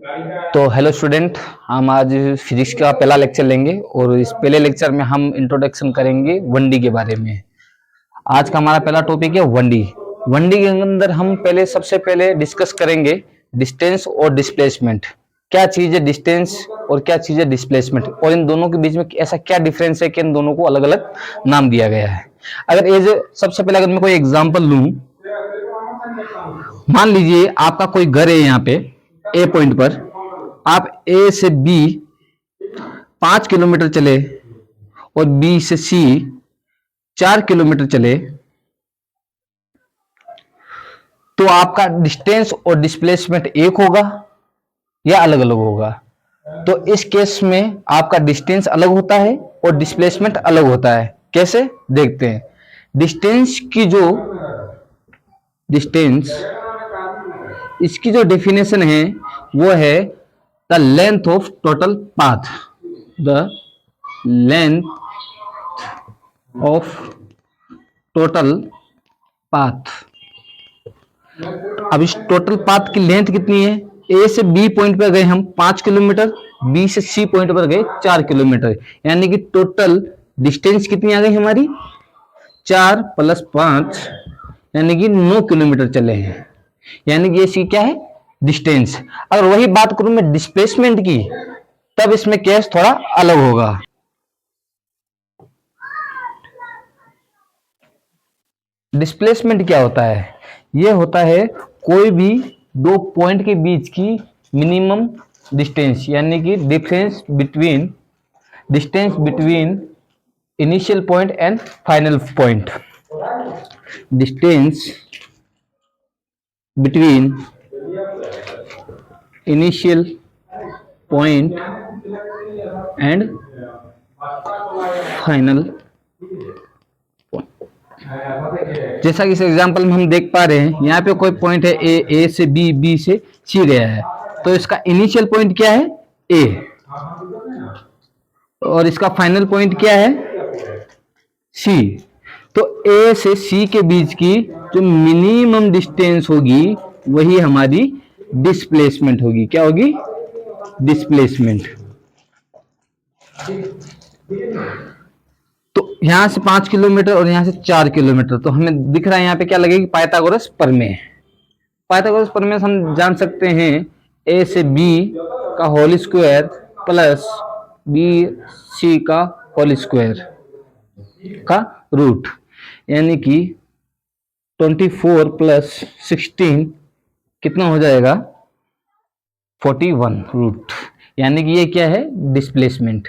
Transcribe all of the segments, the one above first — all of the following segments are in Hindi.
तो हेलो स्टूडेंट, हम आज फिजिक्स का पहला लेक्चर लेंगे और इस पहले लेक्चर में हम इंट्रोडक्शन करेंगे 1D के बारे में। आज का हमारा पहला टॉपिक है 1D। 1D के अंदर हम सबसे पहले डिस्कस करेंगे डिस्टेंस और डिस्प्लेसमेंट। क्या चीज है डिस्टेंस और क्या चीज है डिस्प्लेसमेंट, और इन दोनों के बीच में ऐसा क्या डिफरेंस है कि इन दोनों को अलग अलग नाम दिया गया है। सबसे पहले अगर मैं कोई एग्जांपल लूं, मान लीजिए आपका कोई घर है, यहाँ पे ए पॉइंट पर आप ए से बी 5 किलोमीटर चले और बी से सी 4 किलोमीटर चले, तो आपका डिस्टेंस और डिस्प्लेसमेंट एक होगा या अलग अलग होगा। तो इस केस में आपका डिस्टेंस अलग होता है और डिस्प्लेसमेंट अलग होता है। कैसे देखते हैं। इसकी जो डेफिनेशन है वो है the length of total path. The length of total path. अब इस टोटल पाथ की लेंथ कितनी है? ए से बी पॉइंट पर गए हम 5 किलोमीटर, बी से सी पॉइंट पर गए 4 किलोमीटर, यानी कि टोटल डिस्टेंस कितनी आ गई हमारी? 4 + 5 यानी कि 9 किलोमीटर चले हैं, यानी कि इसकी क्या है? डिस्टेंस। अगर वही बात करूं मैं डिस्प्लेसमेंट की, तब इसमें केस थोड़ा अलग होगा। डिस्प्लेसमेंट क्या होता है? यह होता है कोई भी दो पॉइंट के बीच की मिनिमम डिस्टेंस, यानी कि distance between initial point and final point. Distance between initial point and final point. जैसा कि इस एग्जांपल में हम देख पा रहे हैं, यहाँ पे कोई पॉइंट है ए से बी से सी गया है, तो इसका इनिशियल पॉइंट क्या है? ए, और इसका फाइनल पॉइंट क्या है? सी। तो ए से सी के बीच की जो मिनिमम डिस्टेंस होगी वही हमारी डिस्प्लेसमेंट होगी। क्या होगी? डिस्प्लेसमेंट। तो यहां से 5 किलोमीटर और यहां से 4 किलोमीटर, तो हमें दिख रहा है यहाँ पे क्या लगेगी? पाइथागोरस प्रमेय। पाइथागोरस प्रमेय से हम जान सकते हैं ए से बी का whole square plus B C का होल स्क्वायर का रूट, यानी कि 24 + 16 कितना हो जाएगा? 41 रूट, यानी कि ये क्या है? डिस्प्लेसमेंट।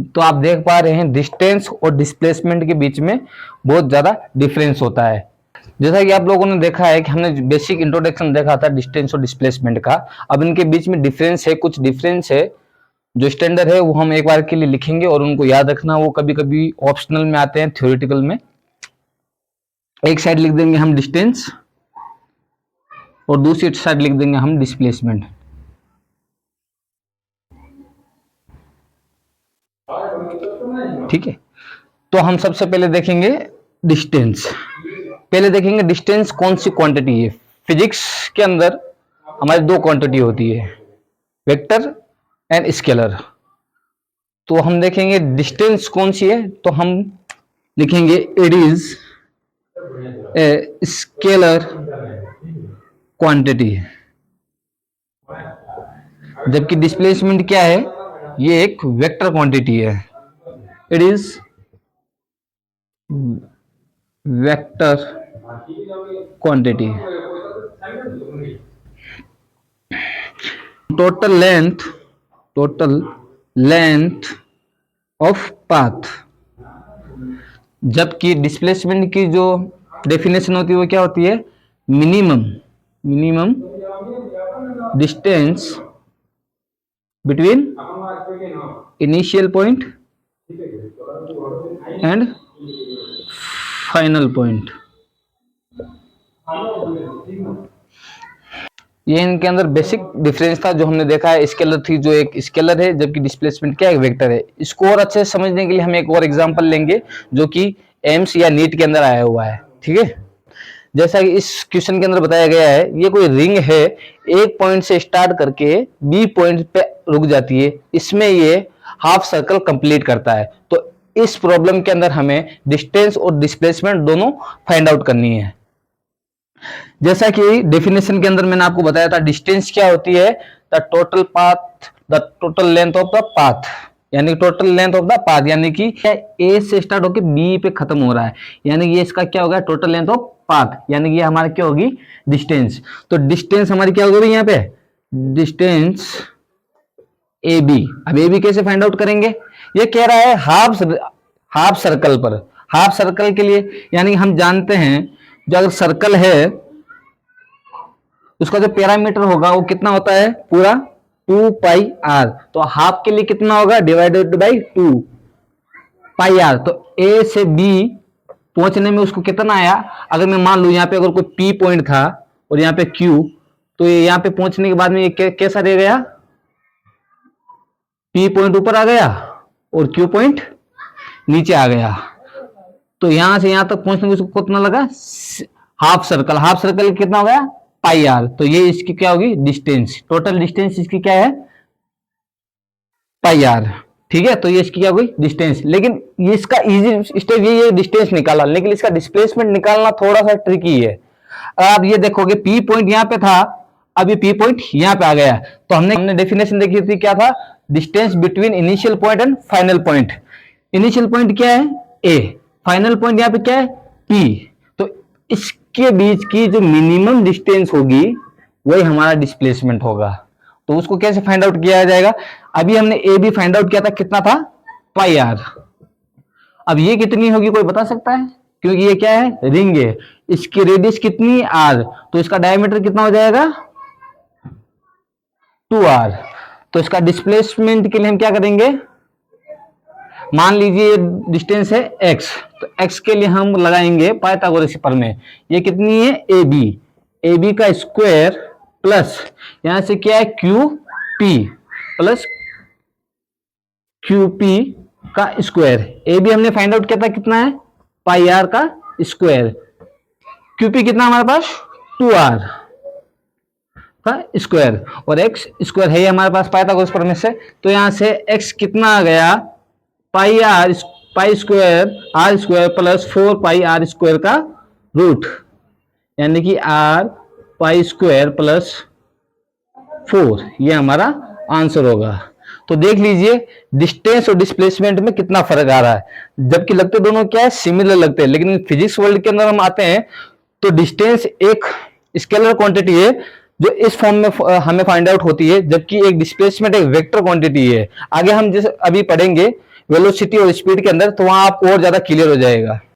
तो आप देख पा रहे हैं डिस्टेंस और डिस्प्लेसमेंट के बीच में बहुत ज्यादा डिफरेंस होता है। जैसा कि आप लोगों ने देखा है कि हमने बेसिक इंट्रोडक्शन देखा था डिस्टेंस और डिस्प्लेसमेंट का। अब इनके बीच में डिफरेंस है, कुछ डिफरेंस है जो स्टैंडर्ड है वो हम एक बार के लिए लिखेंगे और उनको याद रखना। वो कभी कभी ऑप्शनल में आते हैं, थ्योरेटिकल में। एक साइड लिख देंगे हम डिस्टेंस और दूसरी साइड लिख देंगे हम डिस्प्लेसमेंट। ठीक है, तो हम सबसे पहले देखेंगे डिस्टेंस। पहले देखेंगे डिस्टेंस कौन सी क्वांटिटी है। फिजिक्स के अंदर हमारी दो क्वांटिटी होती है, वेक्टर एंड स्केलर। तो हम देखेंगे डिस्टेंस कौन सी है, तो हम लिखेंगे it is a scalar quantity, जबकि डिस्प्लेसमेंट क्या है? ये एक वेक्टर क्वांटिटी है। It is vector quantity. Total length of path, जबकि डिस्प्लेसमेंट की जो डेफिनेशन होती है वो क्या होती है? Minimum distance between initial point and final point. ये इनके अंदर बेसिक डिफरेंस था जो हमने देखा है। स्केलर थी जो एक स्केलर है, जबकि डिस्प्लेसमेंट क्या है? वेक्टर है। इसको और अच्छे से समझने के लिए हम एक और एग्जांपल लेंगे जो कि एम्स या नीट के अंदर आया हुआ है। ठीक है, जैसा कि इस क्वेश्चन के अंदर बताया गया है, ये कोई रिंग है, एक पॉइंट से स्टार्ट करके बी पॉइंट पे रुक जाती है, इसमें ये हाफ सर्कल कंप्लीट करता है। तो इस प्रॉब्लम के अंदर हमें डिस्टेंस और डिस्प्लेसमेंट दोनों फाइंड आउट करनी है। जैसा कि डेफिनेशन के अंदर मैंने आपको बताया था, डिस्टेंस क्या होती है, the total length of the path, यानी total length of the path, यानी कि ए से स्टार्ट होकर बी पे खत्म हो रहा है, यानी ये इसका क्या होगा, टोटल लेंथ ऑफ पाथ, यानी कि ये हमारा क्या होगी, डिस्टेंस। तो डिस्टेंस हमारी क्या होगी यहाँ पे, डिस्टेंस ए बी। अब ए बी कैसे फाइंड आउट करेंगे, ये कह रहा है हाफ सर्कल पर, हाफ सर्कल के लिए, यानी हम जानते हैं जो अगर सर्कल है उसका जो पैरामीटर होगा वो कितना होता है, पूरा 2 पाई आर। तो हाफ के लिए कितना होगा, डिवाइडेड बाई 2 पाई आर। तो ए से बी पहुंचने में उसको कितना आया, अगर मैं मान लू यहाँ पे अगर कोई पी पॉइंट था और यहाँ पे क्यू, तो ये यहाँ पे पहुंचने के बाद में ये कैसा रह गया, पी पॉइंट ऊपर आ गया और क्यू पॉइंट नीचे आ गया। तो यहां से यहां तक पहुंचने में उसको कितना लगा, हाफ सर्कल, हाफ सर्कल कितना हो गया, पाई आर। तो ये इसकी क्या होगी, डिस्टेंस, टोटल डिस्टेंस इसकी क्या है, पाई आर। ठीक है, तो ये इसकी क्या होगी, डिस्टेंस। लेकिन ये इसका इजी स्टेप ये डिस्टेंस निकाला, लेकिन इसका डिस्प्लेसमेंट निकालना थोड़ा सा ट्रिकी है। आप ये देखोगे पी पॉइंट यहाँ पे था, अब ये पी पॉइंट यहाँ पे आ गया। तो हमने डेफिनेशन देखी थी, क्या था, distance between initial point and final point. Initial point क्या है, ए, फाइनल पॉइंट यहाँ पे क्या है, पी। तो इसके बीच की जो मिनिमम डिस्टेंस होगी वही हमारा डिस्प्लेसमेंट होगा। तो उसको कैसे फाइंड आउट किया जाएगा, अभी हमने ए बी फाइंड आउट किया था, कितना था, पाई आर। अब ये कितनी होगी कोई बता सकता है, क्योंकि ये क्या है, रिंग है, इसकी रेडियस कितनी, आर, तो इसका डायमीटर कितना हो जाएगा, 2r। तो इसका डिस्प्लेसमेंट के लिए हम क्या करेंगे, मान लीजिए डिस्टेंस है x, तो x के लिए हम लगाएंगे पाइथागोरस प्रमेय। ये कितनी है, ए बी का स्क्वायर प्लस यहां से क्या है, Q P plus Q P का स्क्वायर। ए बी हमने फाइंड आउट किया था, कितना है, पाई आर का स्क्वायर। क्यू पी कितना हमारे पास, 2r का स्क्वायर, और x स्क्वायर है हमारे पास पाइथागोरस प्रमेय से। तो यहां से x कितना आ गया, pi square r square plus 4 pi r square का रूट, यानी कि r पाई स्क्वायर प्लस 4, ये हमारा आंसर होगा। तो देख लीजिए डिस्टेंस और डिस्प्लेसमेंट में कितना फर्क आ रहा है, जबकि लगते दोनों क्या है, सिमिलर लगते हैं। लेकिन फिजिक्स वर्ल्ड के अंदर हम आते हैं तो डिस्टेंस एक स्केलर क्वांटिटी है जो इस फॉर्म में हमें फाइंड आउट होती है, जबकि एक डिस्प्लेसमेंट एक वेक्टर क्वांटिटी है। आगे हम जैसे अभी पढ़ेंगे वेलोसिटी और स्पीड के अंदर, तो वहां आप और ज्यादा क्लियर हो जाएगा।